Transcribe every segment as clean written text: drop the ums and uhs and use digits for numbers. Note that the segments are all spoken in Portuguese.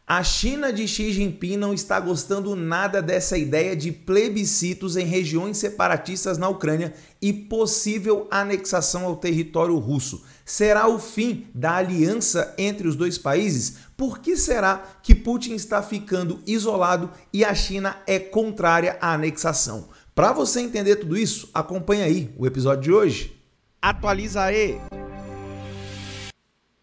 A China de Xi Jinping não está gostando nada dessa ideia de plebiscitos em regiões separatistas na Ucrânia e possível anexação ao território russo. Será o fim da aliança entre os dois países? Por que será que Putin está ficando isolado e a China é contrária à anexação? Para você entender tudo isso, acompanha aí o episódio de hoje. Atualiza aí!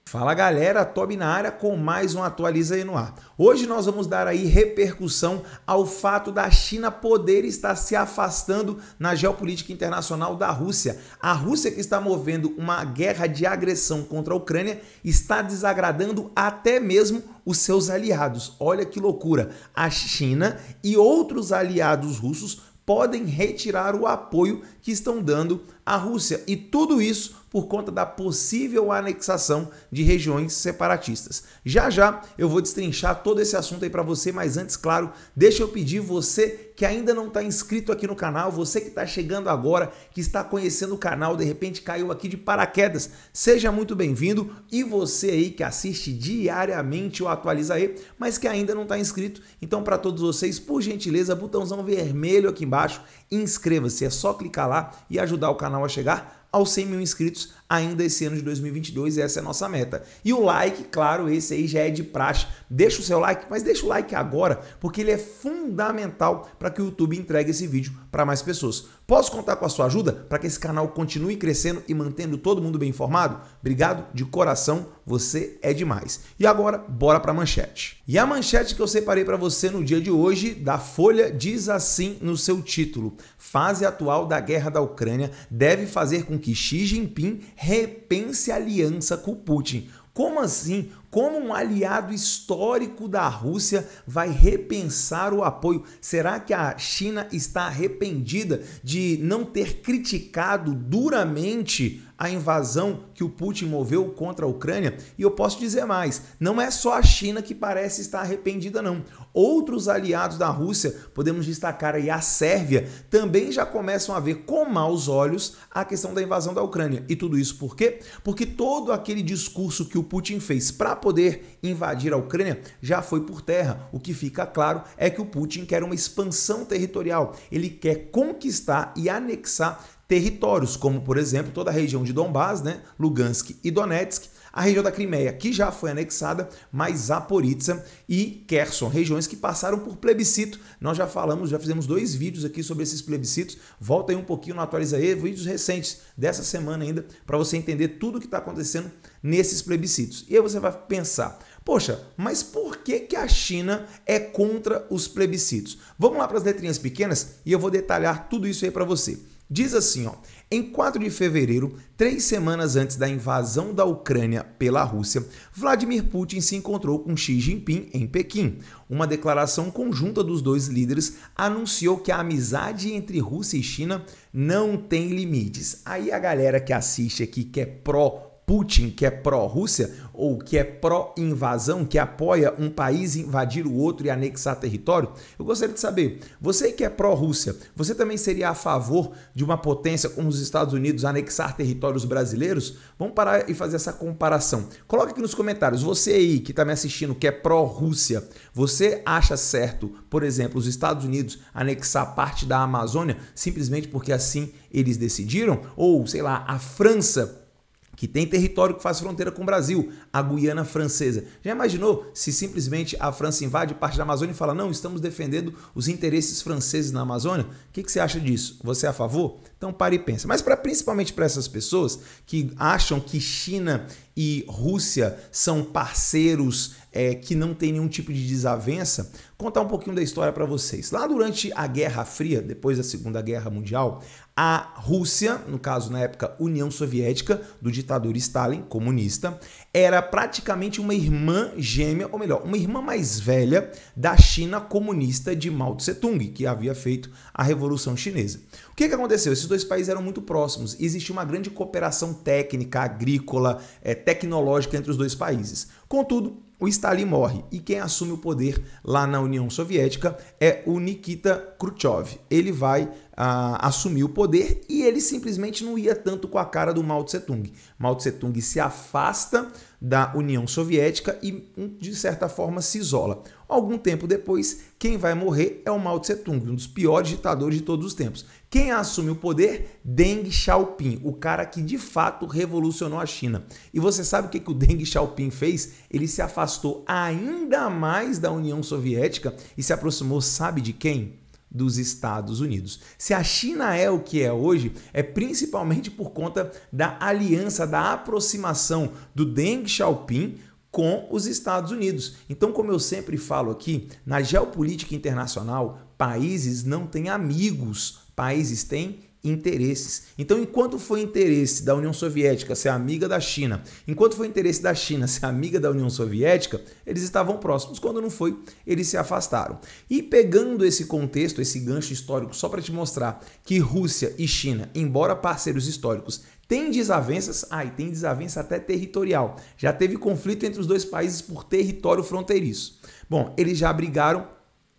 Fala galera, Tobi na área com mais um Atualiza aí no ar. Hoje nós vamos dar aí repercussão ao fato da China poder estar se afastando na geopolítica internacional da Rússia. A Rússia, que está movendo uma guerra de agressão contra a Ucrânia, está desagradando até mesmo os seus aliados. Olha que loucura! A China e outros aliados russos podem retirar o apoio que estão dando à Rússia, e tudo isso por conta da possível anexação de regiões separatistas. Já já eu vou destrinchar todo esse assunto aí para você, mas antes, claro, deixa eu pedir você que ainda não está inscrito aqui no canal, você que está chegando agora, que está conhecendo o canal, de repente caiu aqui de paraquedas, seja muito bem-vindo, e você aí que assiste diariamente o Atualiza aí, mas que ainda não está inscrito, então para todos vocês, por gentileza, botãozão vermelho aqui embaixo, inscreva-se, é só clicar lá e ajudar o canal a chegar aos 100 mil inscritos ainda esse ano de 2022, essa é a nossa meta. E o like, claro, esse aí já é de praxe. Deixa o seu like, mas deixa o like agora, porque ele é fundamental para que o YouTube entregue esse vídeo para mais pessoas. Posso contar com a sua ajuda para que esse canal continue crescendo e mantendo todo mundo bem informado? Obrigado de coração, você é demais. E agora, bora para a manchete. E a manchete que eu separei para você no dia de hoje, da Folha, diz assim no seu título: fase atual da guerra da Ucrânia deve fazer com que Xi Jinping repense a aliança com Putin. Como assim? Como um aliado histórico da Rússia vai repensar o apoio? Será que a China está arrependida de não ter criticado duramente a invasão que o Putin moveu contra a Ucrânia? E eu posso dizer mais, não é só a China que parece estar arrependida não. Outros aliados da Rússia, podemos destacar aí a Sérvia, também já começam a ver com maus olhos a questão da invasão da Ucrânia. E tudo isso por quê? Porque todo aquele discurso que o Putin fez para poder invadir a Ucrânia já foi por terra. O que fica claro é que o Putin quer uma expansão territorial. Ele quer conquistar e anexar territórios, como por exemplo toda a região de Donbás, né, Lugansk e Donetsk, a região da Crimeia, que já foi anexada, mas Zaporizhzhia e Kherson, regiões que passaram por plebiscito. Nós já falamos, já fizemos 2 vídeos aqui sobre esses plebiscitos. Volta aí um pouquinho no Atualiza aí, vídeos recentes dessa semana ainda, para você entender tudo o que está acontecendo nesses plebiscitos. E aí você vai pensar, poxa, mas por que a China é contra os plebiscitos? Vamos lá para as letrinhas pequenas e eu vou detalhar tudo isso aí para você. Diz assim, ó, em 4 de fevereiro, 3 semanas antes da invasão da Ucrânia pela Rússia, Vladimir Putin se encontrou com Xi Jinping em Pequim. Uma declaração conjunta dos dois líderes anunciou que a amizade entre Rússia e China não tem limites. Aí a galera que assiste aqui, que é pró-Putin, que é pró-Rússia, ou que é pró-invasão, que apoia um país invadir o outro e anexar território, eu gostaria de saber, você que é pró-Rússia, você também seria a favor de uma potência como os Estados Unidos anexar territórios brasileiros? Vamos parar e fazer essa comparação. Coloca aqui nos comentários, você aí que está me assistindo, que é pró-Rússia, você acha certo, por exemplo, os Estados Unidos anexar parte da Amazônia simplesmente porque assim eles decidiram? Ou, sei lá, a França, que tem território que faz fronteira com o Brasil, a Guiana Francesa. Já imaginou se simplesmente a França invade parte da Amazônia e fala, não, estamos defendendo os interesses franceses na Amazônia? O que você acha disso? Você é a favor? Então pare e pensa. Mas principalmente para essas pessoas que acham que China e Rússia são parceiros que não tem nenhum tipo de desavença, contar um pouquinho da história para vocês. Lá durante a Guerra Fria, depois da Segunda Guerra Mundial, a Rússia, no caso na época União Soviética, do ditador Stalin, comunista, era praticamente uma irmã gêmea, ou melhor, uma irmã mais velha da China comunista de Mao Tse-tung, que havia feito a Revolução Chinesa. O que aconteceu? Esses dois países eram muito próximos e existia uma grande cooperação técnica, agrícola, tecnológica entre os dois países. Contudo, o Stalin morre e quem assume o poder lá na União Soviética é o Nikita Khrushchev. Ele vai assumir o poder e ele simplesmente não ia tanto com a cara do Mao Tse-tung. Mao Tse-tung se afasta da União Soviética e, de certa forma, se isola. Algum tempo depois, quem vai morrer é o Mao Tse-tung, um dos piores ditadores de todos os tempos. Quem assume o poder? Deng Xiaoping, o cara que de fato revolucionou a China. E você sabe o que o Deng Xiaoping fez? Ele se afastou ainda mais da União Soviética e se aproximou, sabe de quem? Dos Estados Unidos. Se a China é o que é hoje, é principalmente por conta da aliança, da aproximação do Deng Xiaoping com os Estados Unidos. Então, como eu sempre falo aqui, na geopolítica internacional, países não têm amigos, países têm interesses. Então, enquanto foi interesse da União Soviética ser amiga da China, enquanto foi interesse da China ser amiga da União Soviética, eles estavam próximos. Quando não foi, eles se afastaram. E pegando esse contexto, esse gancho histórico, só para te mostrar que Rússia e China, embora parceiros históricos, têm desavenças, e tem desavença até territorial. Já teve conflito entre os dois países por território fronteiriço. Bom, eles já brigaram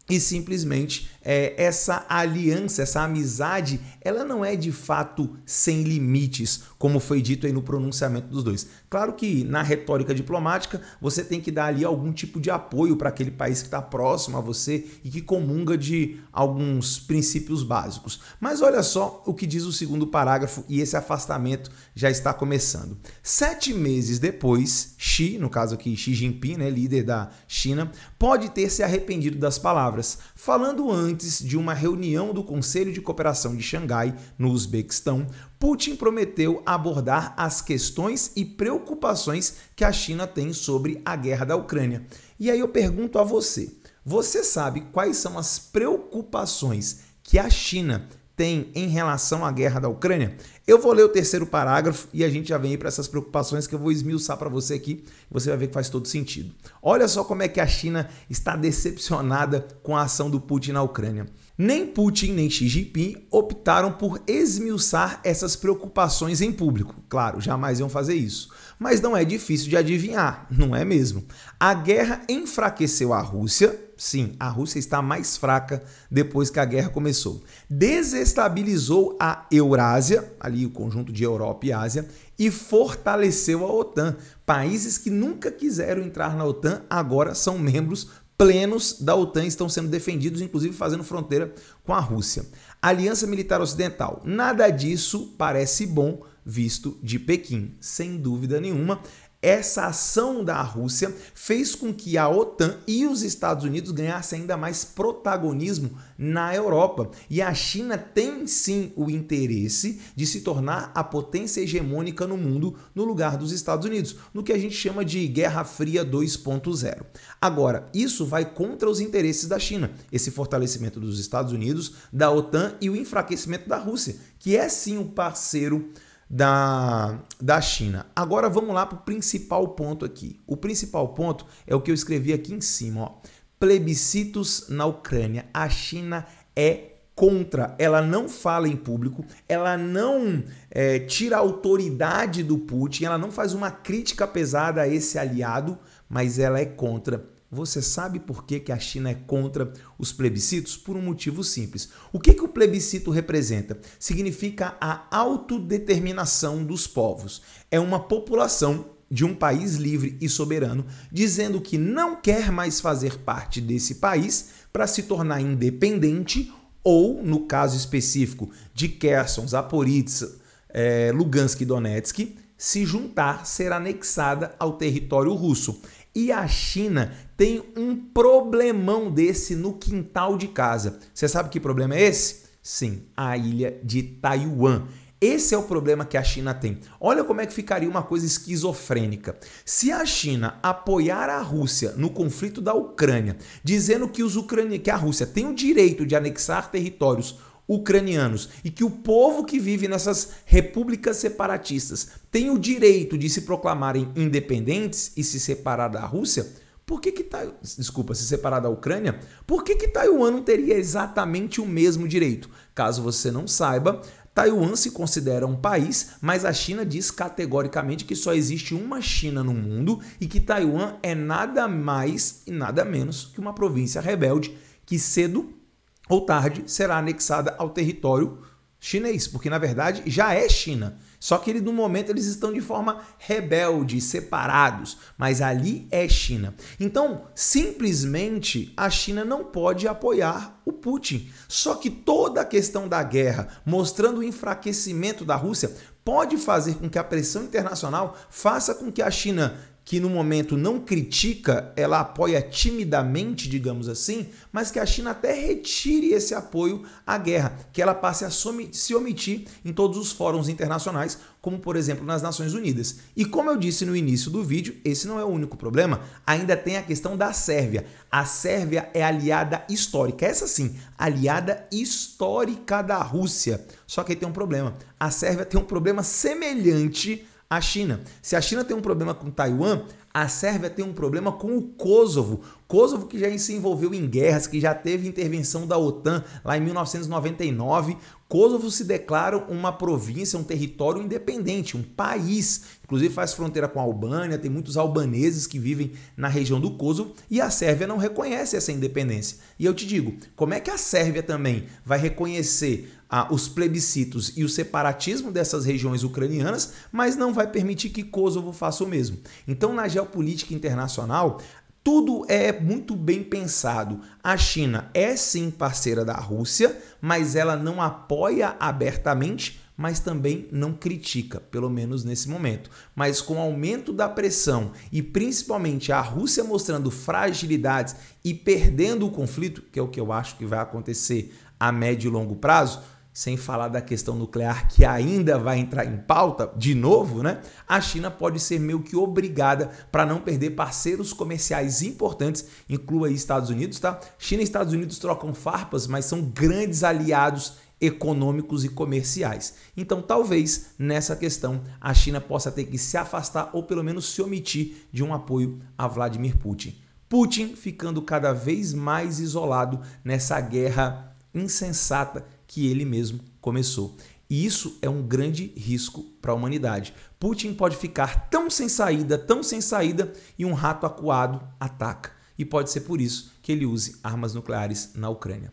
e simplesmente essa aliança, essa amizade, ela não é de fato sem limites, como foi dito aí no pronunciamento dos dois. Claro que na retórica diplomática você tem que dar ali algum tipo de apoio para aquele país que está próximo a você e que comunga de alguns princípios básicos. Mas olha só o que diz o segundo parágrafo e esse afastamento já está começando. 7 meses depois, Xi, no caso aqui Xi Jinping, né, líder da China, pode ter se arrependido das palavras, falando antes de uma reunião do Conselho de Cooperação de Xangai, no Uzbequistão, Putin prometeu abordar as questões e preocupações que a China tem sobre a guerra da Ucrânia. E aí eu pergunto a você, você sabe quais são as preocupações que a China tem em relação à guerra da Ucrânia? Eu vou ler o terceiro parágrafo e a gente já vem aí para essas preocupações que eu vou esmiuçar para você aqui. Você vai ver que faz todo sentido. Olha só como é que a China está decepcionada com a ação do Putin na Ucrânia. Nem Putin nem Xi Jinping optaram por esmiuçar essas preocupações em público. Claro, jamais iam fazer isso. Mas não é difícil de adivinhar, não é mesmo? A guerra enfraqueceu a Rússia. Sim, a Rússia está mais fraca depois que a guerra começou. Desestabilizou a Eurásia, ali o conjunto de Europa e Ásia, e fortaleceu a OTAN. Países que nunca quiseram entrar na OTAN agora são membros plenos da OTAN, estão sendo defendidos, inclusive fazendo fronteira com a Rússia. Aliança Militar Ocidental. Nada disso parece bom visto de Pequim, sem dúvida nenhuma. Essa ação da Rússia fez com que a OTAN e os Estados Unidos ganhassem ainda mais protagonismo na Europa. E a China tem sim o interesse de se tornar a potência hegemônica no mundo no lugar dos Estados Unidos, no que a gente chama de Guerra Fria 2.0. Agora, isso vai contra os interesses da China, esse fortalecimento dos Estados Unidos, da OTAN e o enfraquecimento da Rússia, que é sim o parceiro da China. Agora vamos lá para o principal ponto aqui. O principal ponto é o que eu escrevi aqui em cima, ó. Plebiscitos na Ucrânia. A China é contra, ela não fala em público, ela não tira a autoridade do Putin, ela não faz uma crítica pesada a esse aliado, mas ela é contra. Você sabe por que a China é contra os plebiscitos? Por um motivo simples. O que o plebiscito representa? Significa a autodeterminação dos povos. É uma população de um país livre e soberano dizendo que não quer mais fazer parte desse país para se tornar independente ou, no caso específico de Kherson, Zaporizhzhia, Lugansk e Donetsk, se juntar, ser anexada ao território russo. E a China tem um problemão desse no quintal de casa. Você sabe que problema é esse? Sim, a ilha de Taiwan. Esse é o problema que a China tem. Olha como é que ficaria uma coisa esquizofrênica. Se a China apoiar a Rússia no conflito da Ucrânia, dizendo que que a Rússia tem o direito de anexar territórios ucranianos e que o povo que vive nessas repúblicas separatistas tem o direito de se proclamarem independentes e se separar da Rússia, se separar da Ucrânia, por que Taiwan não teria exatamente o mesmo direito? Caso você não saiba, Taiwan se considera um país, mas a China diz categoricamente que só existe uma China no mundo e que Taiwan é nada mais e nada menos que uma província rebelde que cedo ou tarde será anexada ao território chinês, porque na verdade já é China. Só que no momento eles estão de forma rebelde, separados, mas ali é China. Então, simplesmente a China não pode apoiar o Putin. Só que toda a questão da guerra, mostrando o enfraquecimento da Rússia, pode fazer com que a pressão internacional faça com que a China, que no momento não critica, ela apoia timidamente, digamos assim, mas que a China até retire esse apoio à guerra, que ela passe a se omitir em todos os fóruns internacionais, como por exemplo nas Nações Unidas. E como eu disse no início do vídeo, esse não é o único problema, ainda tem a questão da Sérvia. A Sérvia é aliada histórica, essa sim, aliada histórica da Rússia. Só que aí tem um problema, a Sérvia tem um problema semelhante à China. Se a China tem um problema com Taiwan, a Sérvia tem um problema com o Kosovo. Kosovo que já se envolveu em guerras, que já teve intervenção da OTAN lá em 1999. Kosovo se declara uma província, um território independente, um país. Inclusive faz fronteira com a Albânia, tem muitos albaneses que vivem na região do Kosovo e a Sérvia não reconhece essa independência. E eu te digo, como é que a Sérvia também vai reconhecer os plebiscitos e o separatismo dessas regiões ucranianas, mas não vai permitir que Kosovo faça o mesmo? Então, na geopolítica internacional, tudo é muito bem pensado. A China é sim parceira da Rússia, mas ela não apoia abertamente, mas também não critica, pelo menos nesse momento. Mas com o aumento da pressão e principalmente a Rússia mostrando fragilidades e perdendo o conflito, que é o que eu acho que vai acontecer a médio e longo prazo, sem falar da questão nuclear que ainda vai entrar em pauta de novo, né? A China pode ser meio que obrigada para não perder parceiros comerciais importantes, inclua aí Estados Unidos, tá? China e Estados Unidos trocam farpas, mas são grandes aliados econômicos e comerciais. Então, talvez nessa questão a China possa ter que se afastar ou pelo menos se omitir de um apoio a Vladimir Putin. Putin ficando cada vez mais isolado nessa guerra insensata que ele mesmo começou. E isso é um grande risco para a humanidade. Putin pode ficar tão sem saída e um rato acuado ataca. E pode ser por isso que ele use armas nucleares na Ucrânia.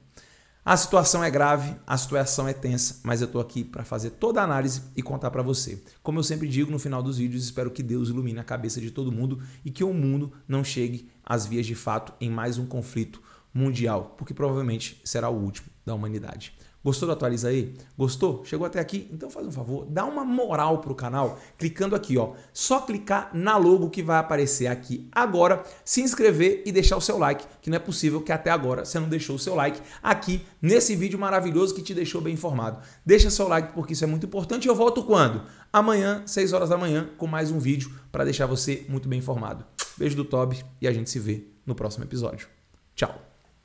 A situação é grave, a situação é tensa, mas eu estou aqui para fazer toda a análise e contar para você. Como eu sempre digo no final dos vídeos, espero que Deus ilumine a cabeça de todo mundo e que o mundo não chegue às vias de fato em mais um conflito mundial, porque provavelmente será o último da humanidade. Gostou do Atualiza aí? Gostou? Chegou até aqui? Então faz um favor, dá uma moral pro canal, clicando aqui, ó. Só clicar na logo que vai aparecer aqui agora, se inscrever e deixar o seu like, que não é possível que até agora você não deixou o seu like aqui nesse vídeo maravilhoso que te deixou bem informado. Deixa seu like porque isso é muito importante e eu volto quando? Amanhã, 6 horas da manhã, com mais um vídeo para deixar você muito bem informado. Beijo do Toby e a gente se vê no próximo episódio. Tchau!